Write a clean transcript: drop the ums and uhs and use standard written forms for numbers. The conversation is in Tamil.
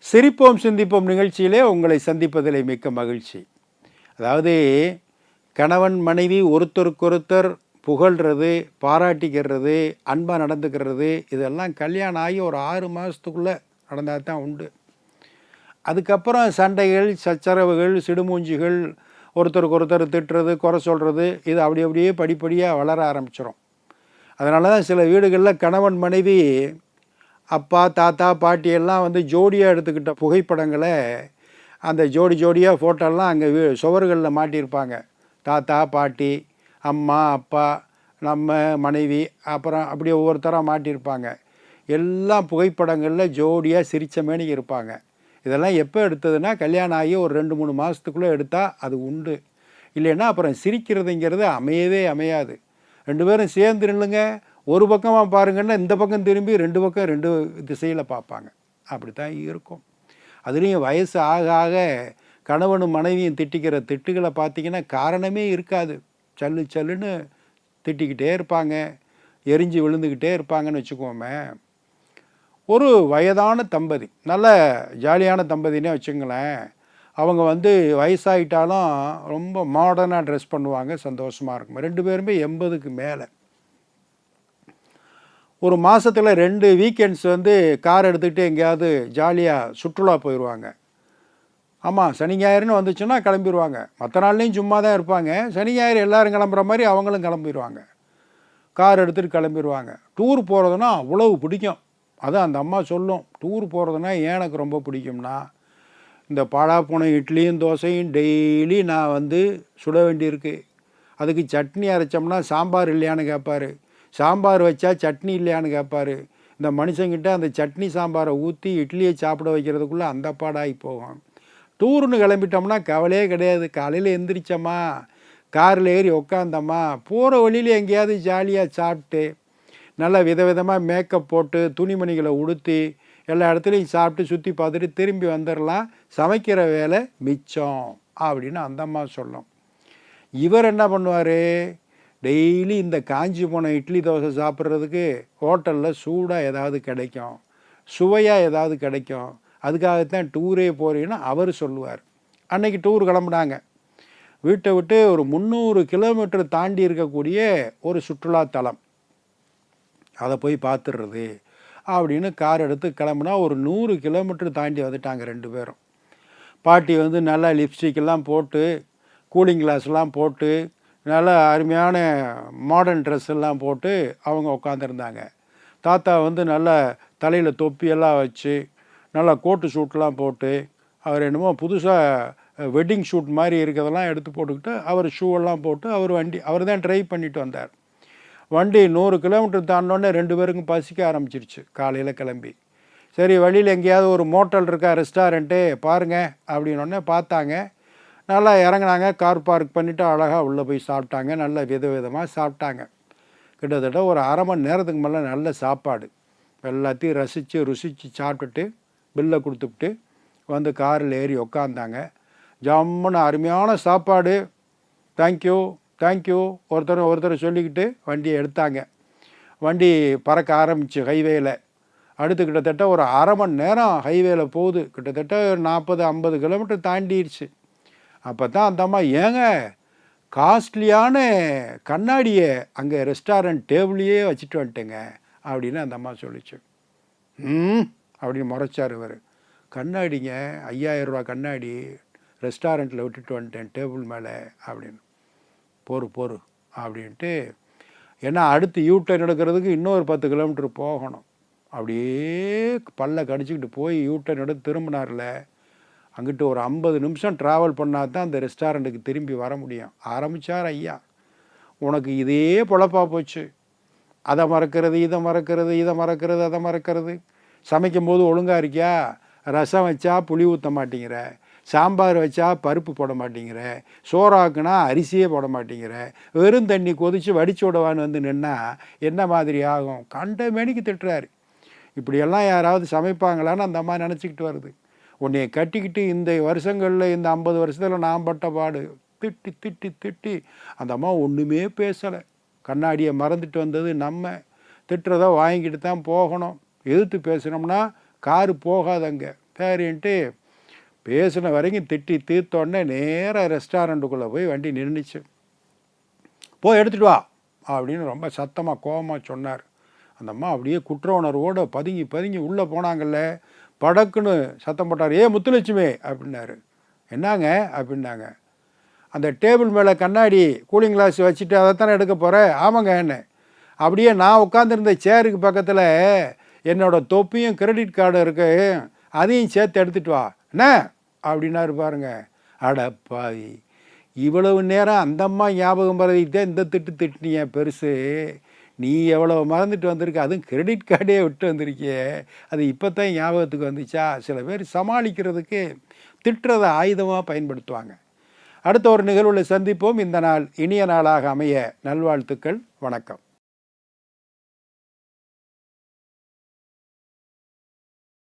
சிரிப்போம் சிந்திப்போம் நிகழ்ச்சியிலே உங்களை சந்திப்பதிலே மிக்க மகிழ்ச்சி. அதாவது கணவன் மனைவி ஒருத்தருக்கொருத்தர் புகழ்கிறது, பாராட்டிக்கிறது, அன்பாக நடந்துக்கிறது, இதெல்லாம் கல்யாணம் ஆகி ஒரு 6 மாதத்துக்குள்ளே நடந்தால் தான் உண்டு. அதுக்கப்புறம் சண்டைகள், சச்சரவுகள், சிடுமூஞ்சிகள், ஒருத்தருக்கு ஒருத்தர் திட்டுறது, குறை சொல்கிறது, இது அப்படியே படிப்படியாக வளர ஆரம்பிச்சிடும். அதனால தான் சில வீடுகளில் கணவன் மனைவி அப்பா, தாத்தா, பாட்டி எல்லாம் வந்து ஜோடியாக எடுத்துக்கிட்ட புகைப்படங்களை அந்த ஜோடியாக ஃபோட்டோலாம் அங்கே சுவர்களில் மாட்டியிருப்பாங்க. தாத்தா, பாட்டி, அம்மா, அப்பா, நம்ம மனைவி, அப்புறம் அப்படி ஒவ்வொருத்தராக மாட்டியிருப்பாங்க. எல்லாம் புகைப்படங்களில் ஜோடியாக சிரித்த மேனிக்கு இருப்பாங்க. இதெல்லாம் எப்போ எடுத்ததுன்னா கல்யாணம் ஆகி ஒரு 2-3 மாதத்துக்குள்ளே எடுத்தால் அது உண்டு. இல்லைன்னா அப்புறம் சிரிக்கிறதுங்கிறது அமையாது. 2 பேரும் சேர்ந்து நில்லுங்க, ஒரு பக்கமாக பாருங்கன்னா இந்த பக்கம் திரும்பி 2 பக்கம் 2 திசையில் பார்ப்பாங்க. அப்படி தான் இருக்கும். அதுலேயும் வயசு ஆக ஆக கணவனும் மனைவியும் திட்டிக்கிற திட்டுகளை பார்த்திங்கன்னா காரணமே இருக்காது. சல்லுன்னு திட்டிக்கிட்டே இருப்பாங்க, எரிஞ்சு விழுந்துக்கிட்டே இருப்பாங்கன்னு வச்சுக்கோமே. ஒரு வயதான தம்பதி, நல்ல ஜாலியான தம்பதினே வச்சுங்களேன். அவங்க வந்து வயசாகிட்டாலும் ரொம்ப மாடர்னாக ட்ரெஸ் பண்ணுவாங்க, சந்தோஷமாக இருக்கும். 2 பேருமே 80க்கு மேலே. ஒரு மாதத்தில் 2 வீக்கெண்ட்ஸ் வந்து கார் எடுத்துக்கிட்டு எங்கேயாவது ஜாலியாக சுற்றுலா போயிடுவாங்க. ஆமாம், சனி ஞாயிறுன்னு வந்துச்சுன்னா கிளம்பிடுவாங்க. மற்ற நாள்லேயும் சும்மா தான் இருப்பாங்க. சனி ஞாயிறு எல்லோரும் கிளம்புற மாதிரி அவங்களும் கிளம்பிடுவாங்க. கார் எடுத்துகிட்டு கிளம்பிடுவாங்க. டூர் போகிறதுனா அவ்வளவு பிடிக்கும். அதான் அந்த அம்மா சொல்லும், டூர் போகிறதுனா ஏன் எனக்கு ரொம்ப பிடிக்கும்னா, இந்த பாழாப்போன இட்லியும் தோசையும் டெய்லி நான் வந்து சுட வேண்டியிருக்கு. அதுக்கு சட்னி அரைச்சோம்னா சாம்பார் இல்லையான்னு கேட்பார். சாம்பார் வச்சா சட்னி இல்லையான்னு கேட்பார். இந்த மனுஷங்கிட்ட அந்த சட்னி சாம்பாரை ஊற்றி இட்லியை சாப்பிட வைக்கிறதுக்குள்ளே அந்த பாடாகி போகும். டூர்னு கிளம்பிட்டோம்னா கவலையே கிடையாது. காலையில் எந்திரிச்சோமா, காரில் ஏறி உக்காந்தோமா, போகிற வழியில் எங்கேயாவது ஜாலியாக சாப்பிட்டு, நல்லா விதவிதமாக மேக்கப் போட்டு, துணிமணிகளை உடுத்தி, எல்லா இடத்துலையும் சாப்பிட்டு சுற்றி பார்த்துட்டு திரும்பி வந்துடலாம். சமைக்கிற வேலை மிச்சம் அப்படின்னு அந்த அம்மா சொல்லும். இவர் என்ன பண்ணுவார், டெய்லி இந்த காஞ்சி போன இட்லி தோசை சாப்பிட்றதுக்கு ஹோட்டலில் சூடாக ஏதாவது கிடைக்கும், சுவையாக ஏதாவது கிடைக்கும், அதுக்காகத்தான் டூரே போகிறீன்னு அவர் சொல்லுவார். அன்றைக்கி டூர் கிளம்புனாங்க. வீட்டை விட்டு ஒரு 300 கிலோமீட்டர் தாண்டி இருக்கக்கூடிய ஒரு சுற்றுலாத்தலம், அதை போய் பார்த்துடுறது அப்படின்னு கார் எடுத்து கிளம்புனா ஒரு 100 கிலோமீட்டர் தாண்டி வந்துட்டாங்க 2 பேரும். பாட்டி வந்து நல்லா லிப்ஸ்டிக்கெல்லாம் போட்டு, கூலிங் கிளாஸ்லாம் போட்டு, நல்லா அருமையான மாடர்ன் ட்ரெஸ் எல்லாம் போட்டு அவங்க உட்காந்துருந்தாங்க. தாத்தா வந்து நல்லா தலையில் தொப்பியெல்லாம் வச்சு, நல்லா கோட்டு ஷூட்லாம் போட்டு, அவர் என்னமோ புதுசாக வெட்டிங் ஷூட் மாதிரி இருக்கிறதெல்லாம் எடுத்து போட்டுக்கிட்டு, அவர் ஷூவெல்லாம் போட்டு அவர் தான் ட்ரைவ் பண்ணிட்டு வந்தார். வண்டி 100 கிலோமீட்டர் தாண்டினோடனே 2 பேருக்கும் பசிக்க ஆரம்பிச்சிருச்சு காலையில் கிளம்பி. சரி, வழியில் எங்கேயாவது ஒரு மோட்டல் இருக்கா, ரெஸ்டாரண்ட்டு பாருங்கள் அப்படின்னோடனே பார்த்தாங்க. நல்லா இறங்கினாங்க, கார் பார்க் பண்ணிவிட்டு அழகாக உள்ளே போய் சாப்பிட்டாங்க. நல்லா விதவிதமாக சாப்பிட்டாங்க. கிட்டத்தட்ட ஒரு அரை மணி நேரத்துக்கு மேலே நல்ல சாப்பாடு. எல்லாத்தையும் ருசித்து சாப்பிட்டுட்டு பில்லை கொடுத்துட்டு வந்து காரில் ஏறி உக்காந்தாங்க. ஜம்முன்னு அருமையான சாப்பாடு, தேங்க்யூ ஒருத்தர் சொல்லிக்கிட்டு வண்டியை எடுத்தாங்க. வண்டி பறக்க ஆரம்பிச்சு ஹைவேயில். அடுத்து கிட்டத்தட்ட ஒரு அரை மணி நேரம் ஹைவேயில் போகுது. கிட்டத்தட்ட 40-50 கிலோமீட்டர் தாண்டிடுச்சு. அப்போ தான் அந்த அம்மா, ஏங்க காஸ்ட்லியான கண்ணாடியை அங்கே ரெஸ்டாரண்ட் டேபிளையே வச்சுட்டு வந்துட்டேங்க அப்படின்னு அந்த அம்மா சொல்லிச்சு. அப்படின்னு முறைச்சார் இவர். கண்ணாடிங்க, 5000 ரூபா கண்ணாடி ரெஸ்டாரண்ட்டில் விட்டுட்டு வந்துட்டேன் டேபிள் மேலே அப்படின்னு. பொறு அப்படின்ட்டு, ஏன்னா அடுத்து யூட்டர்ன் எடுக்கிறதுக்கு இன்னொரு 10 கிலோமீட்டர் போகணும். அப்படியே பல்ல கடிச்சிக்கிட்டு போய் யூட்டர்ன் எடுத்து திரும்பினார்ல, அங்கிட்டு ஒரு 50 நிமிஷம் ட்ராவல் பண்ணால் தான் அந்த ரெஸ்டாரண்ட்டுக்கு திரும்பி வர முடியும். ஆரம்பித்தார் ஐயா, உனக்கு இதே பொழப்பா போச்சு. அதை மறக்கிறது, அதை மறக்கிறது. சமைக்கும்போது ஒழுங்காக இருக்கியா? ரசம் வச்சா புளி ஊற்ற மாட்டேங்கிற, சாம்பார் வச்சா பருப்பு போட மாட்டேங்கிற, சோறாக்குனா அரிசியே போட மாட்டேங்கிற, வெறும் தண்ணி கொதித்து வடிச்சு விடவான்னு வந்து நின்னா என்ன மாதிரி ஆகும்? கண்ட மேனிக்கு திட்டுறாரு. இப்படியெல்லாம் யாராவது சமைப்பாங்களான்னு அந்த அம்மா நினச்சிக்கிட்டு வருது. உன்னைய கட்டிக்கிட்டு இந்த வருஷங்களில், இந்த 50 வருஷத்தில் நான் பட்ட பாடு, திட்டி அந்த அம்மா ஒன்றுமே பேசலை. கண்ணாடியை மறந்துட்டு வந்தது நம்ம. திட்டுறதை வாங்கிட்டு தான் போகணும். எதிர்த்து பேசுனோம்னா காரு போகாதங்க, சரின்ட்டு பேசின வரைக்கும் திட்டி தீர்த்தோடனே நேராக ரெஸ்டாரண்ட்டுக்குள்ளே போய் வண்டி நின்றுச்சு. போய் எடுத்துகிட்டு வா அப்படின்னு ரொம்ப சத்தமாக கோபமாக சொன்னார். அந்த அம்மா அப்படியே குற்ற உணர்வோடு பதுங்கி பதுங்கி உள்ளே போனாங்கல்ல. படக்குன்னு சத்தம் போட்டார். முத்துலட்சுமி அப்படின்னாரு. என்னங்க அப்படின்னாங்க. அந்த டேபிள் மேலே கண்ணாடி கூலிங் கிளாஸ் வச்சுட்டு அதைத்தானே எடுக்க போகிறேன். ஆமாங்க என்ன. அப்படியே நான் உட்காந்துருந்த சேருக்கு பக்கத்தில் என்னோடய தொப்பியும் கிரெடிட் கார்டும் இருக்கு, அதையும் சேர்த்து எடுத்துகிட்டு வா என்ன அப்படின்னாரு பாருங்க. அடப்பாவி, இவ்வளவு நேரம் அந்த அம்மா ஞாபகம் பரவிட்டே இந்த திட்டினிய பெருசு, நீ எவ்வளோ மறந்துட்டு வந்திருக்க, அதுவும் கிரெடிட் கார்டே விட்டு வந்திருக்கியே, அது இப்போ தான் ஞாபகத்துக்கு வந்துச்சா. சில பேர் சமாளிக்கிறதுக்கு திட்டுறதை ஆயுதமாக பயன்படுத்துவாங்க. அடுத்த ஒரு நிகழ்வில் சந்திப்போம். இந்த நாள் இனிய நாளாக அமைய நல்வாழ்த்துக்கள். வணக்கம்.